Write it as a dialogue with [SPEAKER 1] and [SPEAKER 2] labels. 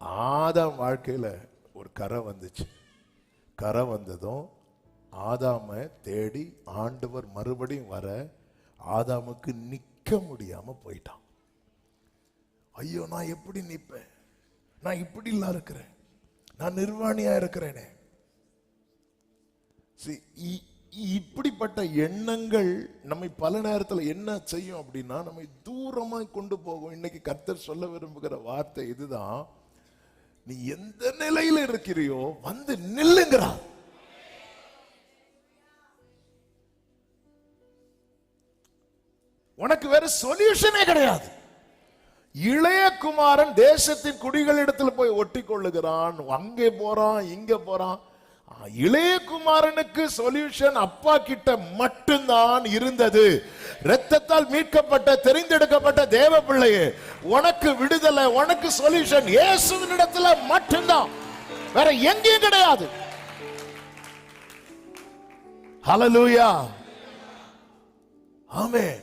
[SPEAKER 1] ஆதாம் வாழ்க்கையில ஒரு கரை வந்துச்சு. கரை வந்ததும் ஆதாமை தேடி ஆண்டவர் மறுபடியும் வர ஆதாமுக்கு நிக்க முடியாம போயிட்டான். ஐயோ, நான் எப்படி நிப்பேன்? நான் இப்படி இல்ல இருக்கிறேன், நான் நிர்வாணியா இருக்கிறேனே. இப்படிப்பட்ட எண்ணங்கள் நம்மை பல நேரத்தில் என்ன செய்யும் அப்படின்னா, நம்மை தூரமாய் கொண்டு போகும். இன்னைக்கு கர்த்தர் சொல்ல விரும்புகிற வார்த்தை இதுதான். நீ எந்த நிலையில இருக்கிறியோ வந்து நில்லுங்கிறார். உனக்கு வேற சொல்யூஷனே கிடையாது. இளைய குமாரன் தேசத்தின் குடிகளிடத்தில் போய் ஒட்டி கொள்ளுகிறான், அங்கே போறான், இங்க போறான். இளைய குமாரனுக்கு சொல்யூஷன் அப்பா கிட்ட மட்டும்தான் இருந்தது. இரத்தத்தால் மீட்கப்பட்ட தெரிந்தெடுக்கப்பட்ட தேவ பிள்ளையே, உனக்கு விடுதலை, உனக்கு சொல்யூஷன் இயேசுவின் இடத்துல மட்டும்தான், வேற எங்கேயும் கிடையாது. ஹல்லேலூயா, ஆமென்.